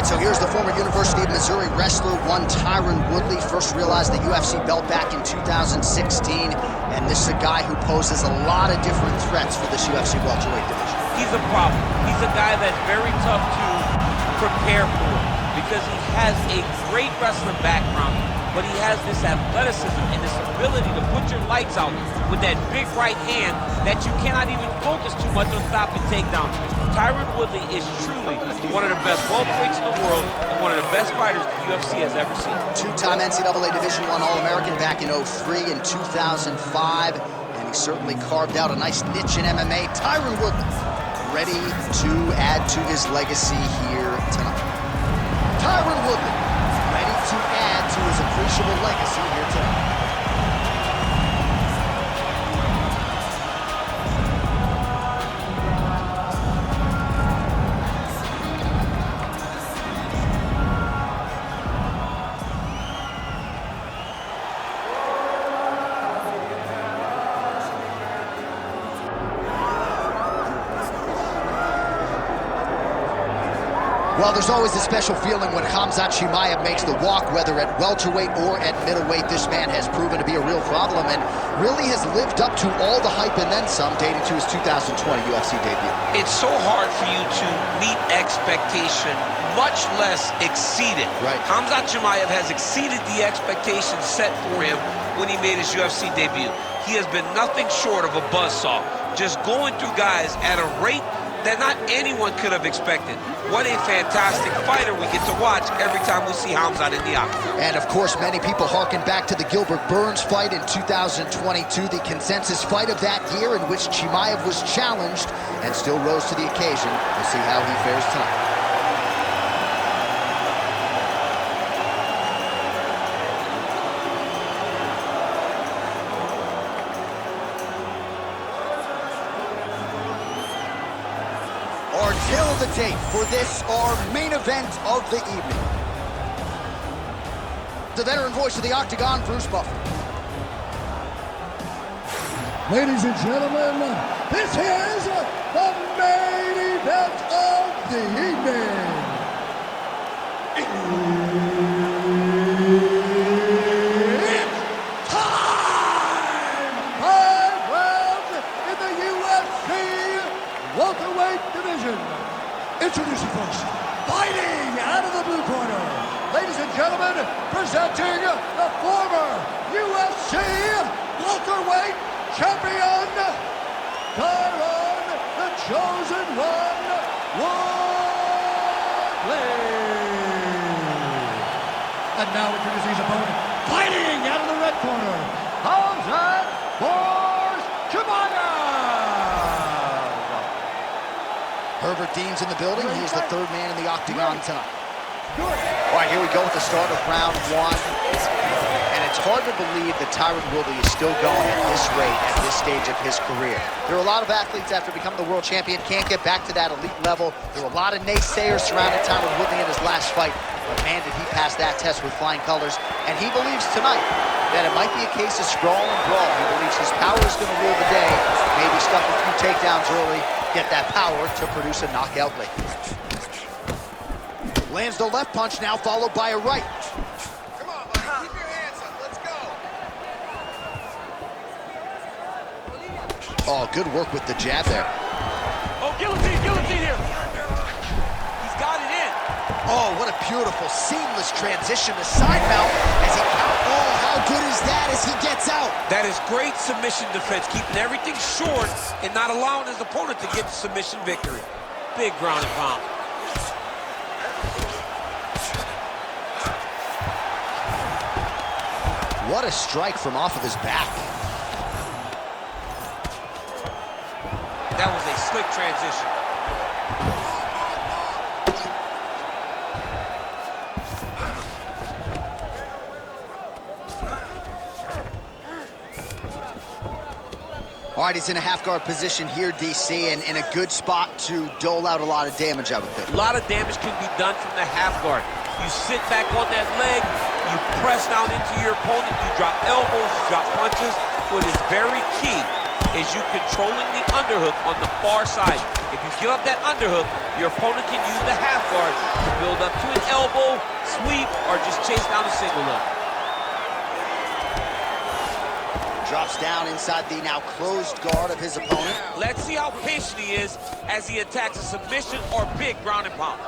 So here's the former University of Missouri wrestler, one Tyron Woodley, first realized the UFC belt back in 2016, and this is a guy who poses a lot of different threats for this UFC welterweight division. He's a problem. He's a guy that's very tough to prepare for because he has a great wrestling background, but he has this athleticism and this ability to put your lights out with that big right hand that you cannot even focus too much on stopping takedowns. Tyron Woodley is truly one of the best welterweights in the world and one of the best fighters the UFC has ever seen. Two-time NCAA Division I All-American back in 2003 and 2005, and he certainly carved out a nice niche in MMA. Tyron Woodley, ready to add to his legacy here tonight. Tyron Woodley, ready to add to his appreciable legacy here tonight. Well, there's always a special feeling when Khamzat Chimaev makes the walk, whether at welterweight or at middleweight. This man has proven to be a real problem and really has lived up to all the hype and then some, dating to his 2020 UFC debut. It's so hard for you to meet expectation, much less exceed it. Right. Khamzat Chimaev has exceeded the expectations set for him when he made his UFC debut. He has been nothing short of a buzzsaw, just going through guys at a rate that not anyone could have expected. What a fantastic fighter we get to watch every time we see Khamzat in the octagon. And of course, many people harken back to the Gilbert Burns fight in 2022, the consensus fight of that year in which Chimaev was challenged and still rose to the occasion. We'll see how he fares tonight. Till the tape for this, our main event of the evening. The veteran voice of the Octagon, Bruce Buffer. Ladies and gentlemen, this is the main event of the evening. It's time! 5 rounds in the UFC welterweight division. Introducing first, fighting out of the blue corner, ladies and gentlemen, presenting the former UFC welterweight champion, Tyron, the Chosen One, Woodley. And now introducing his opponent, fighting out of the red corner, Khamzat Chimaev. Herbert Dean's in the building. He is the third man in the octagon tonight. All right, here we go with the start of round one. And it's hard to believe that Tyron Woodley is still going at this rate at this stage of his career. There are a lot of athletes after becoming the world champion can't get back to that elite level. There were a lot of naysayers surrounding Tyron Woodley in his last fight. But man, did he pass that test with flying colors. And he believes tonight that it might be a case of sprawl and brawl. He believes his power is going to rule the day. Maybe stuff a few takedowns early. Get that power to produce a knockout late. Lands the left punch now, followed by a right. Come on, buddy. Keep your hands up. Let's go. Oh, good work with the jab there. Oh, guillotine here. He's got it in. Oh, what a beautiful, seamless transition to side mount as he count. Oh, how good is that as he gets out? That is great submission defense, keeping everything short and not allowing his opponent to get the submission victory. Big ground and pound. What a strike from off of his back. That was a slick transition. All All right, he's in a half-guard position here, DC, and in a good spot to dole out a lot of damage, I would think. A lot of damage can be done from the half guard. You sit back on that leg, you press down into your opponent, you drop elbows, you drop punches. What is very key is you controlling the underhook on the far side. If you give up that underhook, your opponent can use the half guard to build up to an elbow, sweep, or just chase down a single leg. Drops down inside the now closed guard of his opponent. Let's see how patient he is as he attacks a submission or big ground and pound.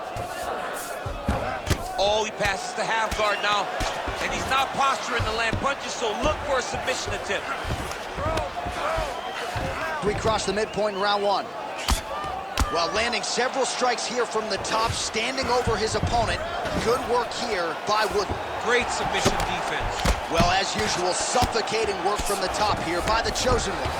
Oh, he passes the half guard now, and he's not posturing to land punches, so look for a submission attempt. We cross the midpoint in round one. Well, landing several strikes here from the top, standing over his opponent. Good work here by Woodley. Great submission defense. Well, as usual, suffocating work from the top here by the chosen one.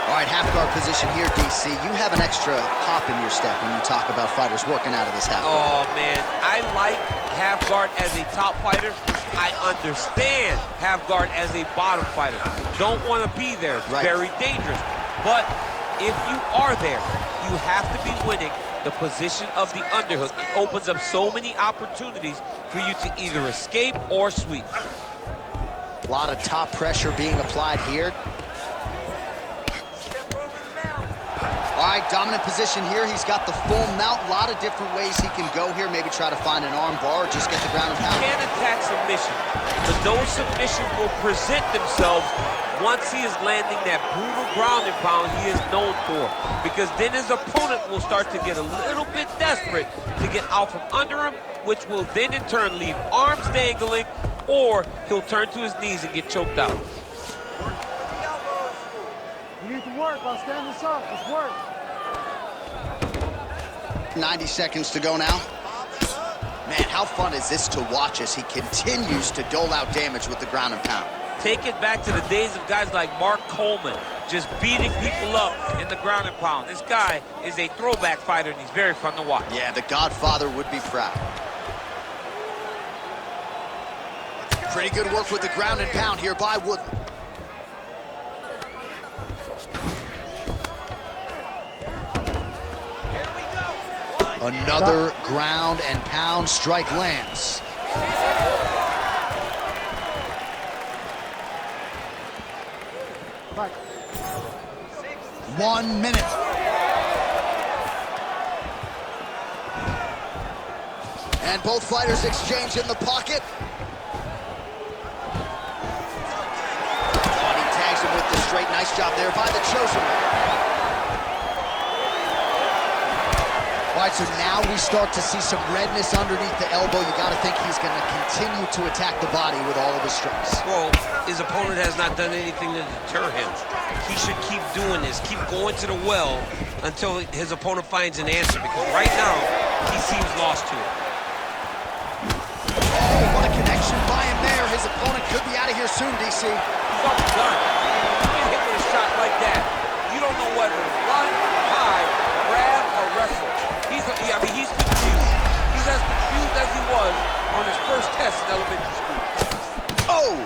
All right, half guard position here, DC. You have an extra hop in your step when you talk about fighters working out of this half guard. Oh, man, I like half guard as a top fighter. I understand half guard as a bottom fighter. Don't want to be there. It's very dangerous. But if you are there, you have to be winning the position of the underhook. It opens up so many opportunities for you to either escape or sweep. A lot of top pressure being applied here. All right, dominant position here. He's got the full mount. A lot of different ways he can go here. Maybe try to find an arm bar or just get the ground and pound. He can attack submission, but those submissions will present themselves once he is landing that brutal ground and pound he is known for. Because then his opponent will start to get a little bit desperate to get out from under him, which will then in turn leave arms dangling, or he'll turn to his knees and get choked out. You need to work. I'll stand this up. Just work. 90 seconds to go now. Man, how fun is this to watch as he continues to dole out damage with the ground and pound? Take it back to the days of guys like Mark Coleman, just beating people up in the ground and pound. This guy is a throwback fighter, and he's very fun to watch. Yeah, the Godfather would be proud. Pretty good work with the ground and pound here by Woodley. Another ground and pound strike lands. Right. 1 minute. And both fighters exchange in the pocket. Oh, and he tags him with the straight. Nice job there by the chosen one. All right, so now we start to see some redness underneath the elbow. You got to think he's going to continue to attack the body with all of his strikes. Well, his opponent has not done anything to deter him. He should keep doing this, keep going to the well until his opponent finds an answer, because right now, he seems lost to it. Oh, what a connection by him there. His opponent could be out of here soon, DC. He's up and done. You get hit with a shot like that, you don't know whether to run, hide, grab, or wrestle. He's confused. He's as confused as he was on his first test in elementary school. Oh!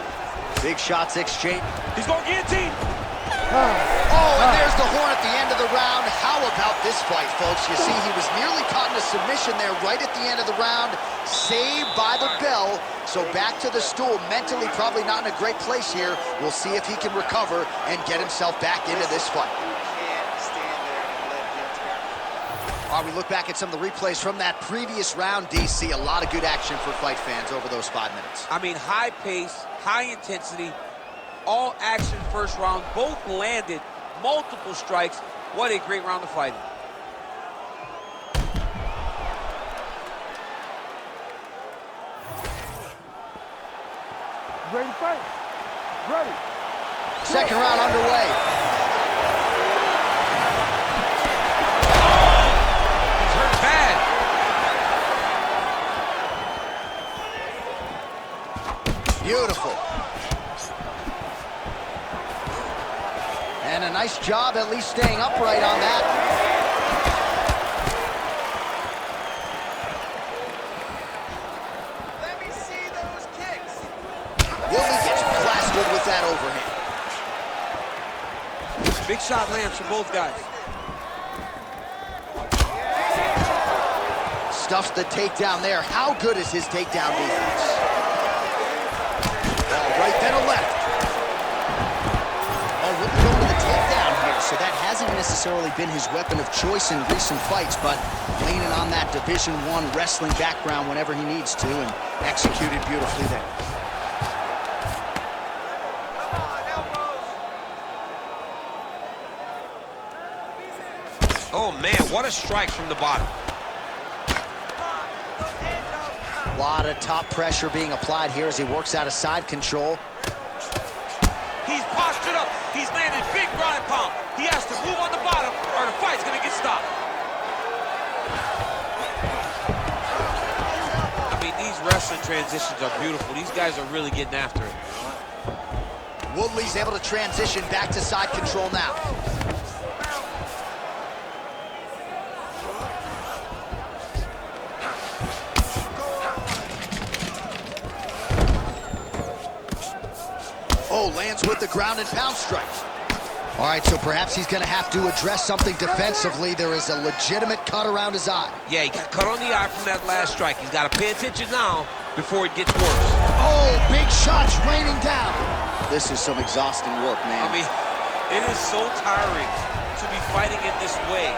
Big shots exchange. He's going guillotine. Oh, and there's the horn at the end of the round. How about this fight, folks? You see, he was nearly caught in a submission there right at the end of the round. Saved by the bell. So back to the stool. Mentally probably not in a great place here. We'll see if he can recover and get himself back into this fight. All right, we look back at some of the replays from that previous round, DC. A lot of good action for fight fans over those 5 minutes. I mean, high pace, high intensity, all action first round. Both landed multiple strikes. What a great round of fighting. Ready to fight? Ready. Second round underway. He's hurt bad. Beautiful. And a nice job at least staying upright on that. Let me see those kicks. Woodley gets plastered with that overhand. shot lands for both guys. Stuffs the takedown there. How good is his takedown defense? Oh, right, then a left. Oh, Woodley going to the takedown here, so that hasn't necessarily been his weapon of choice in recent fights, but leaning on that Division I wrestling background whenever he needs to, and executed beautifully there. Oh, man, what a strike from the bottom. A lot of top pressure being applied here as he works out of side control. He's postured up. He's landed big ground and pound. He has to move on the bottom or the fight's going to get stopped. I mean, these wrestling transitions are beautiful. These guys are really getting after it. Woodley's able to transition back to side control now. Oh, lands with the ground and pound strike. All right, so perhaps he's going to have to address something defensively. There is a legitimate cut around his eye. Yeah, he got cut on the eye from that last strike. He's got to pay attention now before it gets worse. Oh, big shots raining down. This is some exhausting work, man. I mean, it is so tiring to be fighting in this way.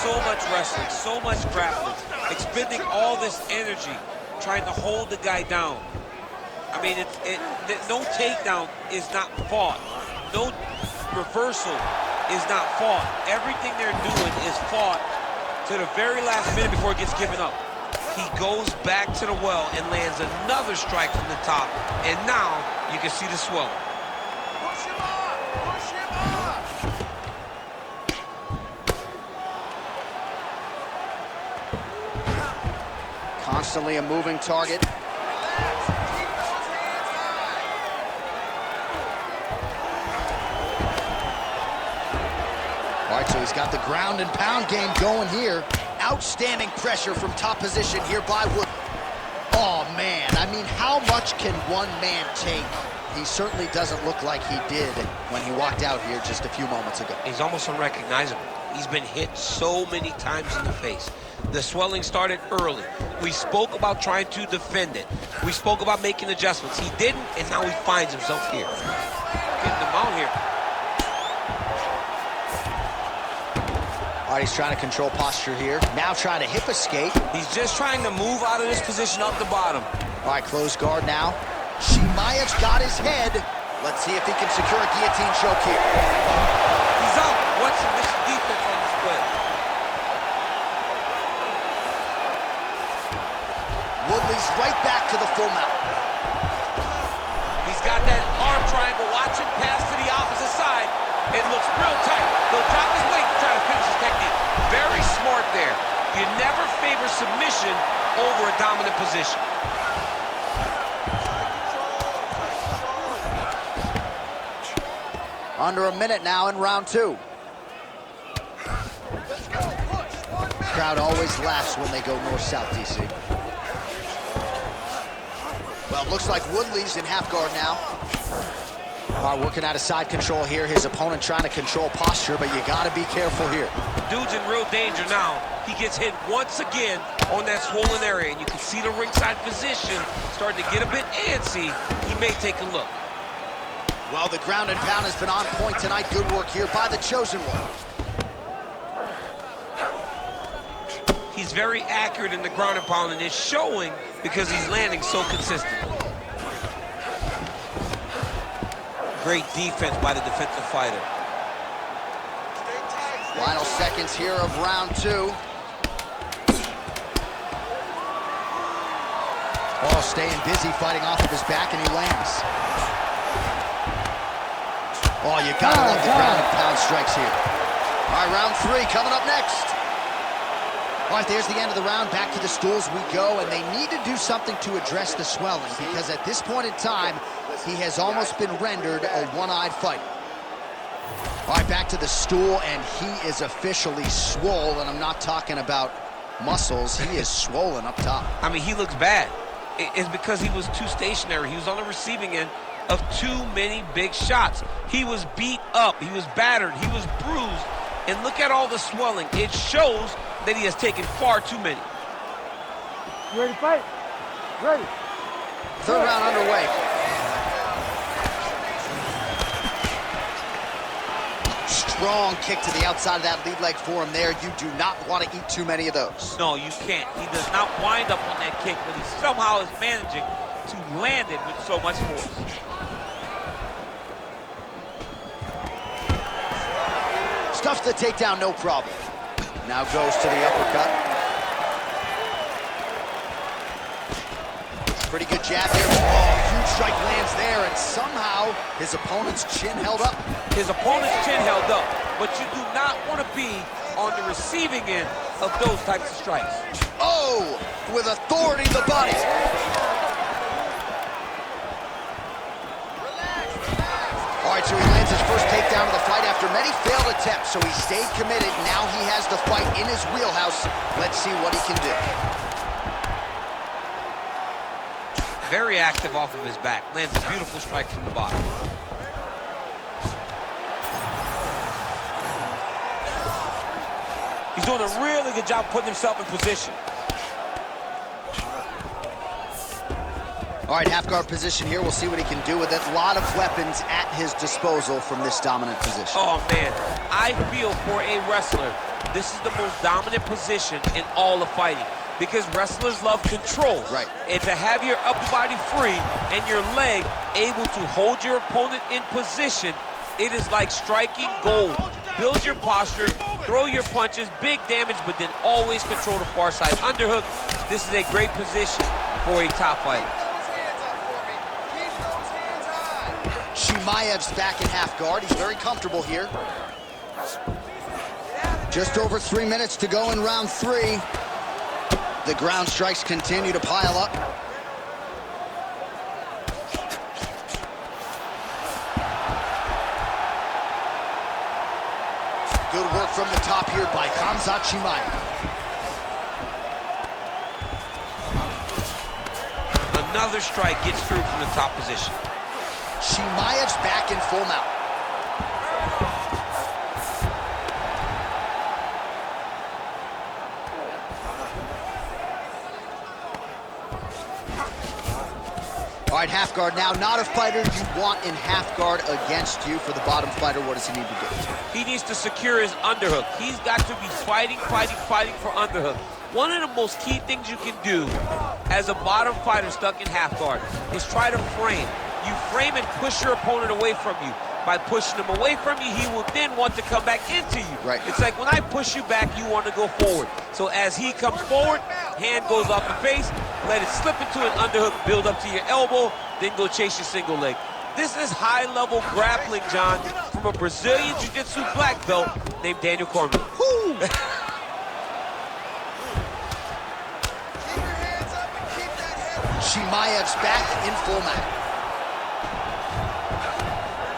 So much wrestling, so much grappling, expending all this energy trying to hold the guy down. I mean, no takedown is not fought. No reversal is not fought. Everything they're doing is fought to the very last minute before it gets given up. He goes back to the well and lands another strike from the top. And now you can see the swelling. Push him off! Push him off! Constantly a moving target. Relax. Keep those hands high. All right, so he's got the ground and pound game going here. Outstanding pressure from top position here by Wood. Oh, man, I mean, how much can one man take? He certainly doesn't look like he did when he walked out here just a few moments ago. He's almost unrecognizable. He's been hit so many times in the face. The swelling started early. We spoke about trying to defend it. We spoke about making adjustments. He didn't, and now he finds himself here. Getting him out here. All right, he's trying to control posture here. Now trying to hip escape. He's just trying to move out of this position up the bottom. All right, close guard now. Chimaev's got his head. Let's see if he can secure a guillotine choke here. He's out. What's submission defense on the split? Woodley's right back to the full mount. He's got that arm triangle. Watch him pass to the opposite side. It looks real tight. He'll drop his weight to try to finish his technique. Very smart there. You never favor submission over a dominant position. Under a minute now in round two. Let's go. Push. 1 minute. Crowd always laughs when they go north-south, DC. Well, it looks like Woodley's in half guard now. All right, working out of side control here. His opponent trying to control posture, but you got to be careful here. Dude's in real danger now. He gets hit once again on that swollen area, and you can see the ringside physician starting to get a bit antsy. He may take a look. Well, the ground and pound has been on point tonight. Good work here by the chosen one. He's very accurate in the ground and pound, and it's showing because he's landing so consistently. Great defense by the defensive fighter. Stay tight. Stay Final seconds here of round two. Oh, staying busy fighting off of his back, and he lands. Oh, you gotta love the ground and pound strikes here. All right, round three coming up next. All right, there's the end of the round. Back to the stools we go, and they need to do something to address the swelling because at this point in time, he has almost been rendered a one-eyed fighter. All right, back to the stool, and he is officially swole, and I'm not talking about muscles. He is swollen up top. I mean, he looks bad. It's because he was too stationary. He was on the receiving end of too many big shots. He was beat up, he was battered, he was bruised, and look at all the swelling. It shows that he has taken far too many. You ready to fight? Ready. Third round underway. Strong kick to the outside of that lead leg for him there. You do not want to eat too many of those. No, you can't. He does not wind up on that kick, but he somehow is managing to land it with so much force. Stuffs the takedown, no problem. Now goes to the uppercut. Pretty good jab there. Oh, huge strike lands there, and somehow his opponent's chin held up. His opponent's chin held up, but you do not want to be on the receiving end of those types of strikes. Oh, with authority the body. All right, so he lands his first takedown of the fight after many failed attempts, so he stayed committed. Now he has the fight in his wheelhouse. Let's see what he can do. Very active off of his back. Lands a beautiful strike from the bottom. He's doing a really good job putting himself in position. All right, half guard position here. We'll see what he can do with it. A lot of weapons at his disposal from this dominant position. Oh, man. I feel for a wrestler, this is the most dominant position in all of fighting, because wrestlers love control. Right. And to have your upper body free and your leg able to hold your opponent in position, it is like striking gold. Build your posture, throw your punches, big damage, but then always control the far side underhook. This is a great position for a top fighter. Chimaev's back in half guard. He's very comfortable here. Just over 3 minutes to go in round 3. The ground strikes continue to pile up. Good work from the top here by Khamzat Chimaev. Another strike gets through from the top position. Chimaev's back in full mount. All right, half guard now. Not a fighter you want in half guard against you. For the bottom fighter, what does he need to do? He needs to secure his underhook. He's got to be fighting for underhook. One of the most key things you can do as a bottom fighter stuck in half guard is try to frame. You frame and push your opponent away from you. By pushing him away from you, he will then want to come back into you. Right. It's like when I push you back, you want to go forward. So as he comes forward, hand goes off the face, let it slip into an underhook, build up to your elbow, then go chase your single leg. This is high-level grappling, John, from a Brazilian Jiu-Jitsu black belt named Daniel Cormier. Woo! Chimaev's back in full mount.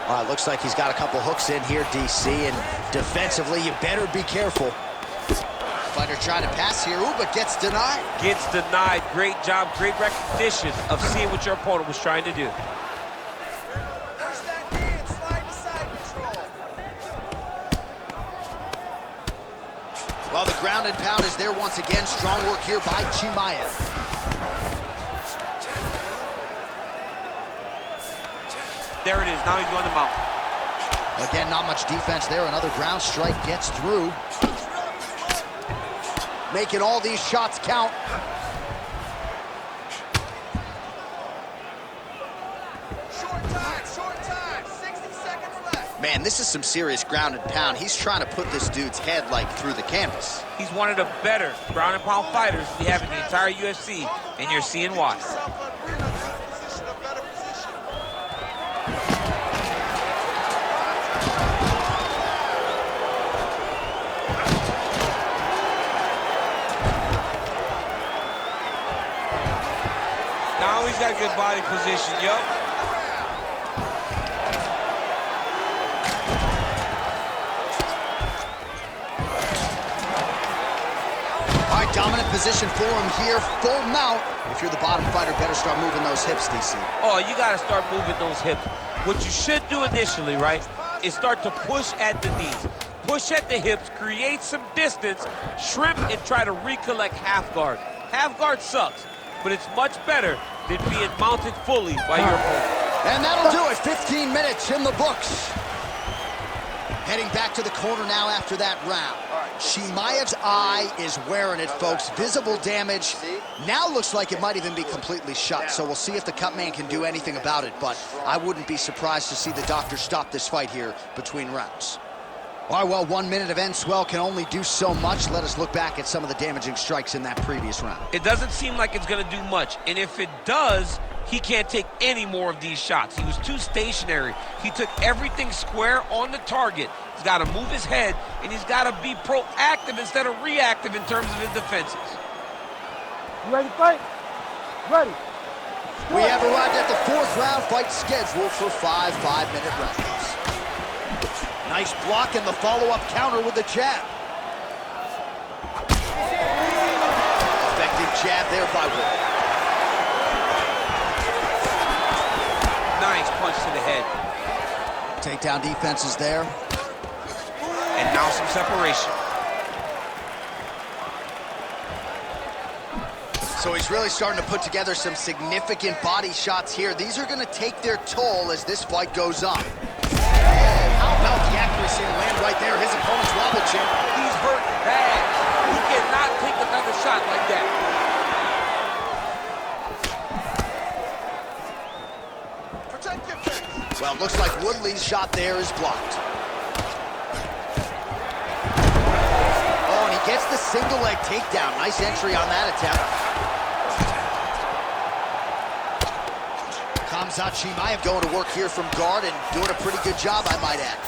All right, looks like he's got a couple hooks in here, DC, and defensively, you better be careful. Fighter trying to pass here, ooh, but gets denied. Gets denied. Great job, great recognition of seeing what your opponent was trying to do. Well, the ground and pound is there once again. Strong work here by Chimaev. There it is. Now he's going to mount. Again, not much defense there. Another ground strike gets through. Making all these shots count. Short time, 60 seconds left. Man, this is some serious ground and pound. He's trying to put this dude's head like through the canvas. He's one of the better ground and pound fighters we have in the entire UFC, and you're seeing why. Now he's got good body position, yup. All right, right, dominant position for him here, full mount. If you're the bottom fighter, better start moving those hips, DC. Oh, you got to start moving those hips. What you should do initially, right, is start to push at the knees. Push at the hips, create some distance, shrimp, and try to recollect half guard. Half guard sucks, but it's much better than being mounted fully by your opponent. And that'll do it. 15 minutes in the books. Heading back to the corner now after that round. Chimaev's eye is wearing it, folks. Visible damage. Now looks like it might even be completely shut, so we'll see if the cut man can do anything about it, but I wouldn't be surprised to see the doctor stop this fight here between rounds. All right, well, 1 minute of end swell can only do so much. Let us look back at some of the damaging strikes in that previous round. It doesn't seem like it's going to do much, and if it does, he can't take any more of these shots. He was too stationary. He took everything square on the target. He's got to move his head, and he's got to be proactive instead of reactive in terms of his defenses. You ready to fight? Ready. We have arrived at the fourth round, fight scheduled for 5 5-minute rounds. Nice block and the follow-up counter with the jab. Effective jab there by Woodley. Nice punch to the head. Takedown defense is there. And now some separation. So he's really starting to put together some significant body shots here. These are going to take their toll as this fight goes on. How about the accuracy to land right there? His opponent's wobble chin. He's hurt bad. He cannot take another shot like that. Protect your face. Well, it looks like Woodley's shot there is blocked. Oh, and he gets the single leg takedown. Nice entry on that attempt. Khamzat Chimaev going to work here from guard and doing a pretty good job, I might add.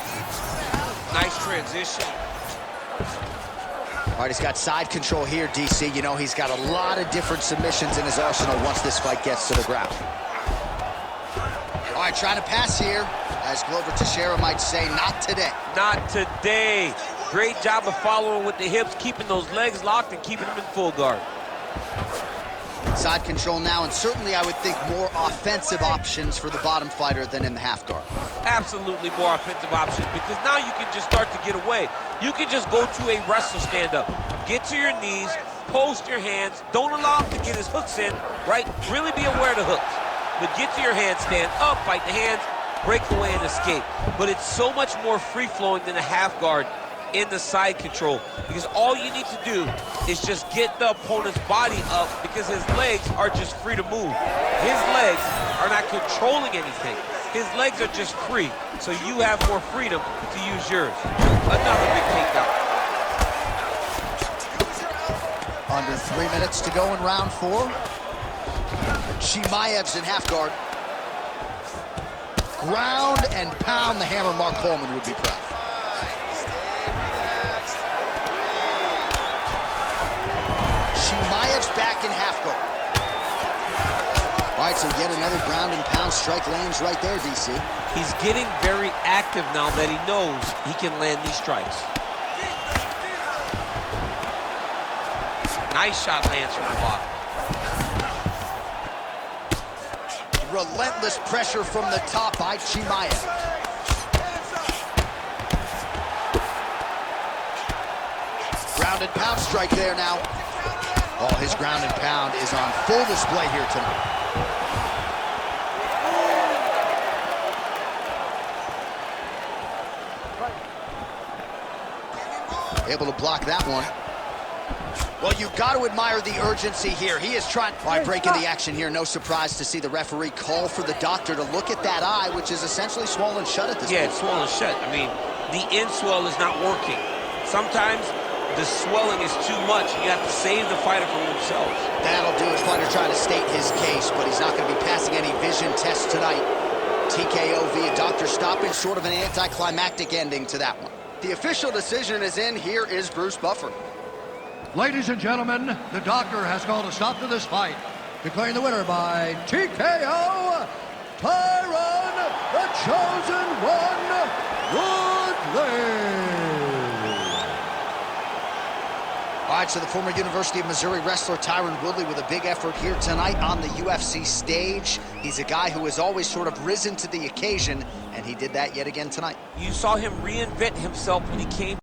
Nice transition. All right, he's got side control here, DC. You know, he's got a lot of different submissions in his arsenal once this fight gets to the ground. All right, trying to pass here. As Glover Teixeira might say, not today. Not today. Great job of following with the hips, keeping those legs locked and keeping them in full guard. Side control now, and certainly I would think more offensive options for the bottom fighter than in the half guard. Absolutely more offensive options, because now you can just start to get away. You can just go to a wrestler stand-up. Get to your knees, post your hands, don't allow him to get his hooks in, right? Really be aware of the hooks. But get to your hands, stand up, fight the hands, break away and escape. But it's so much more free-flowing than a half guard in the side control, because all you need to do is just get the opponent's body up, because his legs are just free to move. His legs are not controlling anything. His legs are just free, so you have more freedom to use yours. Another big takedown. Under 3 minutes to go in round 4. Chimaev's in half guard. Ground and pound, the hammer Mark Coleman would be proud. Chimaev's back in half guard. All right, so yet another ground and pound strike lands right there, DC. He's getting very active now that he knows he can land these strikes. Nice shot lands from the bottom. Relentless pressure from the top by Chimaev. Ground and pound strike there now. Oh, his ground and pound is on full display here tonight. Able to block that one. Well, you've got to admire the urgency here. He is trying... All right, breaking the action here. No surprise to see the referee call for the doctor to look at that eye, which is essentially swollen shut at this point. Yeah, it's swollen shut. I mean, the end swell is not working. Sometimes the swelling is too much. You have to save the fighter from themselves. That'll do it. Fighter trying to state his case, but he's not going to be passing any vision tests tonight. TKO via doctor stoppage, sort of an anticlimactic ending to that one. The official decision is in. Here is Bruce Buffer. Ladies and gentlemen, the doctor has called a stop to this fight, declaring the winner by TKO, Tyron, the Chosen One, Woodley. All right, so the former University of Missouri wrestler Tyron Woodley with a big effort here tonight on the UFC stage. He's a guy who has always sort of risen to the occasion, and he did that yet again tonight. You saw him reinvent himself when he came